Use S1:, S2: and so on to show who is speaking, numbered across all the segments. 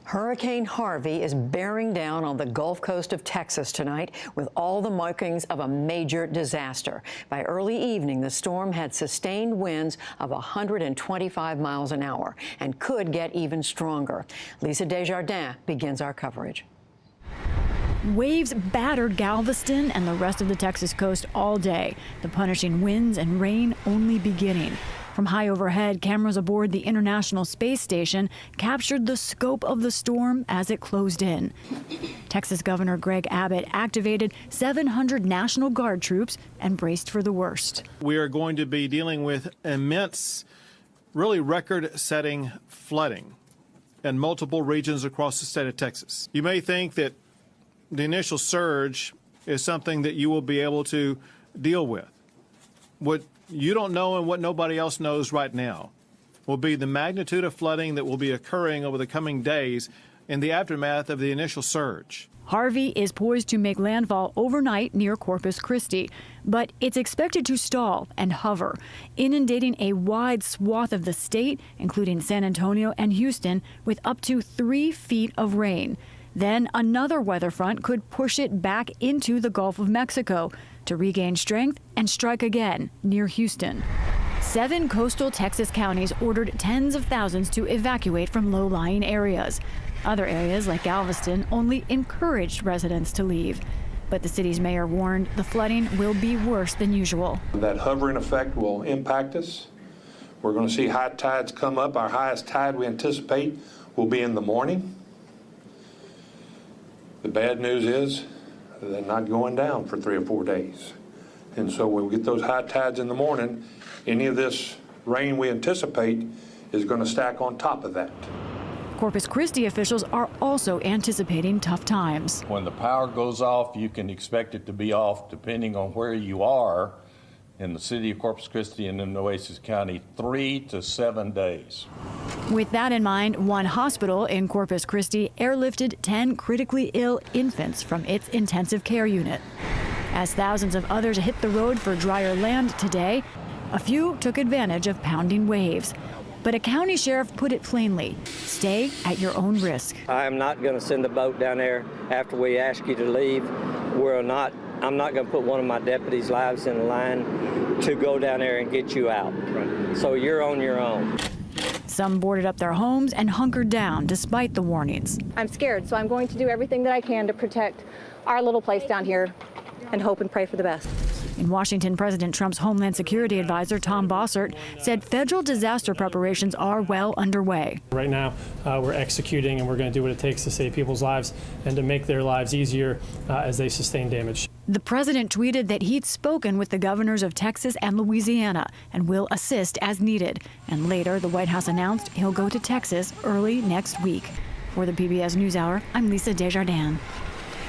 S1: Hurricane Harvey is bearing down on the Gulf Coast of Texas tonight with all the markings of a major disaster. By early evening, the storm had sustained winds of 125 miles an hour and could get even stronger. Lisa Desjardins begins our coverage.
S2: Waves battered Galveston and the rest of the Texas coast all day, the punishing winds and rain only beginning. From high overhead, cameras aboard the International Space Station captured the scope of the storm as it closed in. Texas Governor Greg Abbott activated 700 National Guard troops and braced for the worst.
S3: We are going to be dealing with immense, really record-setting flooding in multiple regions across the state of Texas. You may think that the initial surge is something that you will be able to deal with. What you don't know and what nobody else knows right now will be the magnitude of flooding that will be occurring over the coming days in the aftermath of the initial surge.
S2: Harvey is poised to make landfall overnight near Corpus Christi, but it's expected to stall and hover, inundating a wide swath of the state, including San Antonio and Houston, with up to 3 feet of rain. Then another weather front could push it back into the Gulf of Mexico to regain strength and strike again near Houston. 7 coastal Texas counties ordered tens of thousands to evacuate from low-lying areas. Other areas, like Galveston, only encouraged residents to leave. But the city's mayor warned the flooding will be worse than usual.
S4: That hovering effect will impact us. We're going to see high tides come up. Our highest tide we anticipate will be in the morning. The bad news is they're not going down for 3 or 4 days. And so when we get those high tides in the morning, any of this rain we anticipate is going to stack on top of that.
S2: Corpus Christi officials are also anticipating tough times.
S5: When the power goes off, you can expect it to be off, depending on where you are in the city of Corpus Christi and in Nueces County, 3 to 7 days.
S2: With that in mind, one hospital in Corpus Christi airlifted 10 critically ill infants from its intensive care unit. As thousands of others hit the road for drier land today, a few took advantage of pounding waves. But a county sheriff put it plainly: stay at your own risk.
S6: I am not going to send a boat down there after we ask you to leave. I'm not going to put one of my deputies' lives in the line to go down there and get you out. Right. So you're on your own.
S2: Some boarded up their homes and hunkered down despite the warnings.
S7: I'm scared, so I'm going to do everything that I can to protect our little place down here and hope and pray for the best.
S2: In Washington, President Trump's Homeland Security advisor, Tom Bossert, said federal disaster preparations are well underway.
S8: Right now, we're executing, and we're going to do what it takes to save people's lives and to make their lives easier as they sustain damage.
S2: The president tweeted that he'd spoken with the governors of Texas and Louisiana and will assist as needed. And later, the White House announced he'll go to Texas early next week. For the PBS NewsHour, I'm Lisa Desjardins.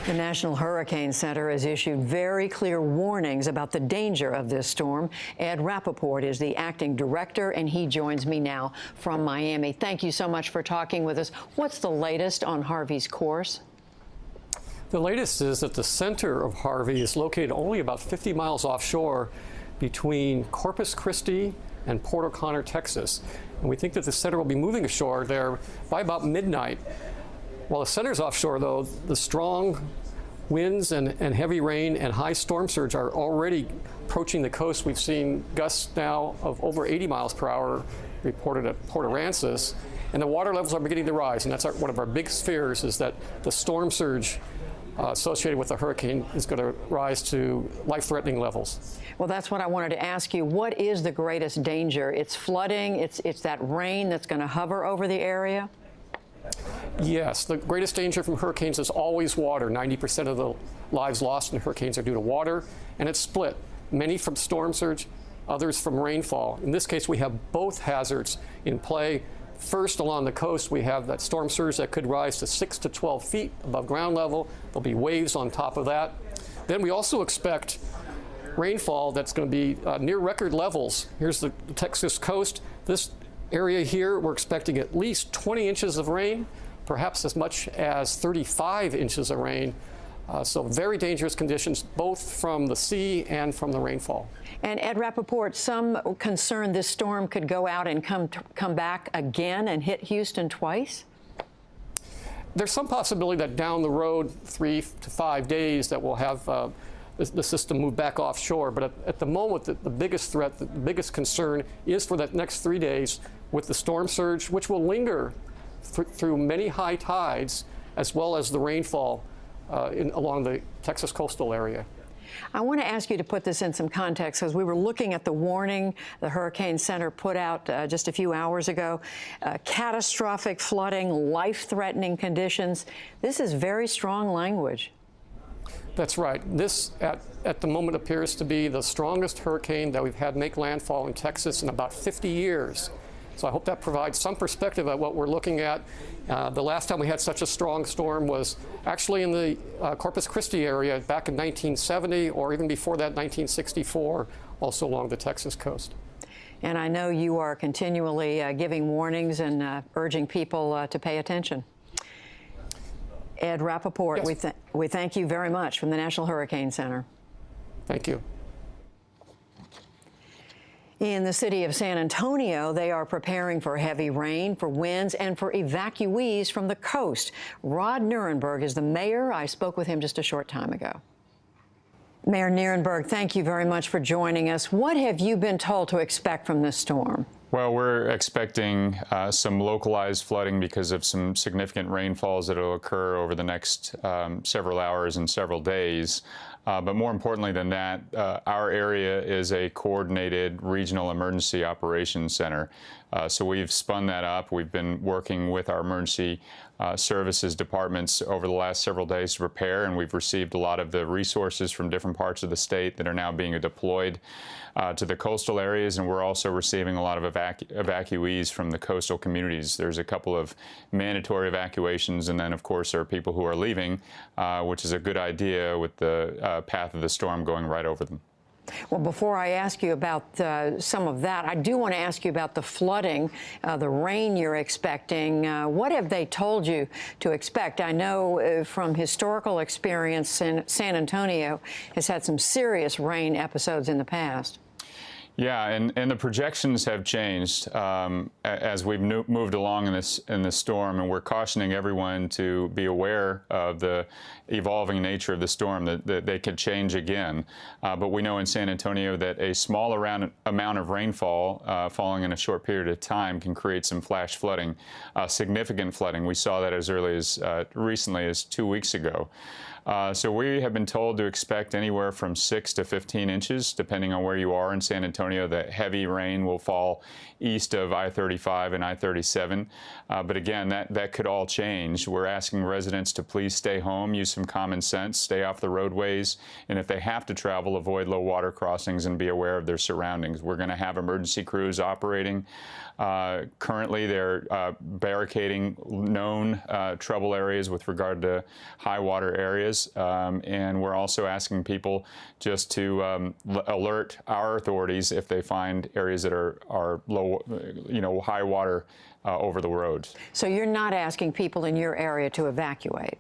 S1: The National Hurricane Center has issued very clear warnings about the danger of this storm. Ed Rappaport is the acting director, and he joins me now from Miami. Thank you so much for talking with us. What's the latest on Harvey's course?
S9: The latest is that the center of Harvey is located only about 50 miles offshore between Corpus Christi and Port O'Connor, Texas. And we think that the center will be moving ashore there by about midnight. While the center's offshore, though, the strong winds and heavy rain and high storm surge are already approaching the coast. We've seen gusts now of over 80 miles per hour reported at Port Aransas, and the water levels are beginning to rise. And that's one of our biggest fears, is that the storm surge associated with the hurricane is going to rise to life-threatening levels.
S1: Well, that's what I wanted to ask you. What is the greatest danger? It's flooding, it's that rain that's going to hover over the area?
S9: Yes, the greatest danger from hurricanes is always water. 90% of the lives lost in hurricanes are due to water, and it's split. Many from storm surge, others from rainfall. In this case, we have both hazards in play. First, along the coast, we have that storm surge that could rise to 6 to 12 feet above ground level. There'll be waves on top of that. Then we also expect rainfall that's going to be near record levels. Here's the Texas coast. This area here, we're expecting at least 20 inches of rain, perhaps as much as 35 inches of rain. So very dangerous conditions, both from the sea and from the rainfall.
S1: And Ed Rappaport, some concern this storm could go out and come back again and hit Houston twice?
S9: there's some possibility that down the road, 3 to 5 days, that we'll have the system move back offshore. But at the moment, the biggest threat, the biggest concern is for that next 3 days with the storm surge, which will linger through many high tides, as well as the rainfall along the Texas coastal area.
S1: I want to ask you to put this in some context, because we were looking at the warning the Hurricane Center put out just a few hours ago. Catastrophic flooding, life-threatening conditions. This is very strong language.
S9: That's right. This, at the moment, appears to be the strongest hurricane that we've had make landfall in Texas in about 50 years. So I hope that provides some perspective at what we're looking at. The last time we had such a strong storm was actually in the Corpus Christi area back in 1970, or even before that, 1964, also along the Texas coast.
S1: And I know you are continually giving warnings and urging people to pay attention. Ed Rappaport,
S9: yes.
S1: we thank you very much from the National Hurricane Center.
S9: Thank you.
S1: In the city of San Antonio, they are preparing for heavy rain, for winds, and for evacuees from the coast. Rod Nirenberg is the mayor. I spoke with him just a short time ago. Mayor Nirenberg, thank you very much for joining us. What have you been told to expect from this storm?
S10: Well, we're expecting some localized flooding because of some significant rainfalls that will occur over the next several hours and several days. But more importantly than that, our area is a coordinated regional emergency operations center. So we've spun that up. We've been working with our emergency services departments over the last several days to prepare, and we've received a lot of the resources from different parts of the state that are now being deployed to the coastal areas, and we're also receiving a lot of evacuees from the coastal communities. There's a couple of mandatory evacuations, and then of course there are people who are leaving, which is a good idea with the path of the storm going right over them.
S1: Well, before I ask you about some of that, I do want to ask you about the flooding, the rain you're expecting. What have they told you to expect? I know from historical experience, San Antonio has had some serious rain episodes in the past.
S10: Yeah, and the projections have changed as we've moved along in this storm, and we're cautioning everyone to be aware of the evolving nature of the storm, that they could change again. But we know in San Antonio that a small amount of rainfall falling in a short period of time can create some flash flooding, significant flooding. We saw that as early as recently as 2 weeks ago. So we have been told to expect anywhere from 6 to 15 inches, depending on where you are in San Antonio. That heavy rain will fall east of I-35 and I-37. But again, that could all change. We're asking residents to please stay home, use some common sense, stay off the roadways, and if they have to travel, avoid low water crossings and be aware of their surroundings. We're going to have emergency crews operating. Currently, they're barricading known trouble areas with regard to high water areas, and we're also asking people just to alert our authorities if they find areas that are low, high water over the roads.
S1: So you're not asking people in your area to evacuate?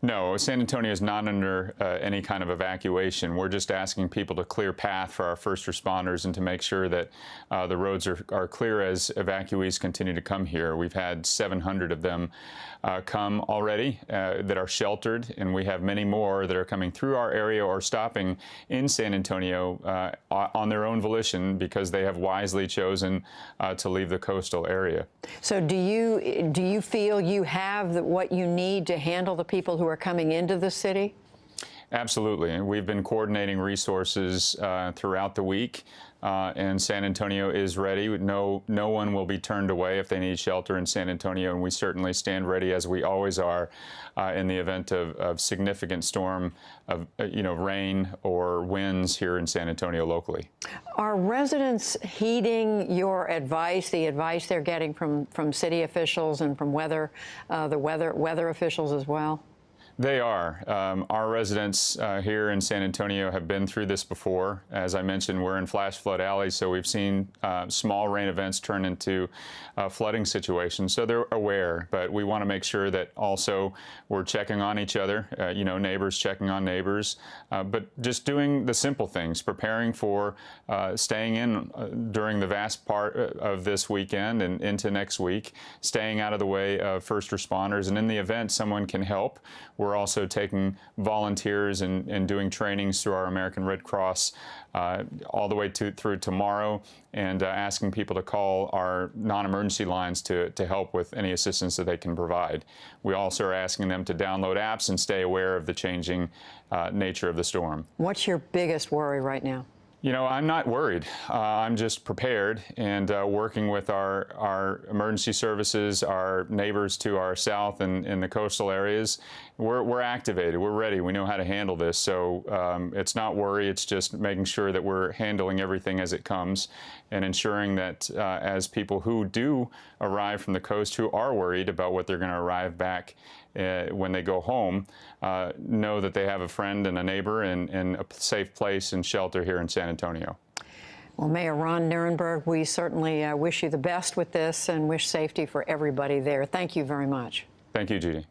S10: No, San Antonio is not under any kind of evacuation. We're just asking people to clear path for our first responders and to make sure that the roads are clear as evacuees continue to come here. We've had 700 of them come already that are sheltered, and we have many more that are coming through our area or stopping in San Antonio on their own volition because they have wisely chosen to leave the coastal area.
S1: So do you feel you have what you need to handle the people who are coming into the city?
S10: Absolutely. We've been coordinating resources throughout the week, and San Antonio is ready. No one will be turned away if they need shelter in San Antonio, and we certainly stand ready, as we always are, in the event of significant storm, of rain or winds here in San Antonio locally.
S1: Are residents heeding your advice, the advice they're getting from city officials and from weather officials as well?
S10: They are. Our residents here in San Antonio have been through this before. As I mentioned, we're in flash flood alley, so we've seen small rain events turn into flooding situations. So they're aware, but we want to make sure that also we're checking on each other, neighbors checking on neighbors, but just doing the simple things, preparing for staying in during the vast part of this weekend and into next week, staying out of the way of first responders, and in the event someone can help, we're also taking volunteers and doing trainings through our American Red Cross all the way through tomorrow, and asking people to call our non-emergency lines to help with any assistance that they can provide. We also are asking them to download apps and stay aware of the changing nature of the storm.
S1: What's your biggest worry right now?
S10: I'm not worried. I'm just prepared and working with our emergency services, our neighbors to our south and in the coastal areas. We're activated. We're ready. We know how to handle this. So it's not worry. It's just making sure that we're handling everything as it comes and ensuring that as people who do arrive from the coast who are worried about what they're going to arrive back when they go home, know that they have a friend and a neighbor and a safe place and shelter here in San Antonio.
S1: Well, Mayor Ron Nirenberg, we certainly wish you the best with this and wish safety for everybody there. Thank you very much.
S10: Thank you, Judy.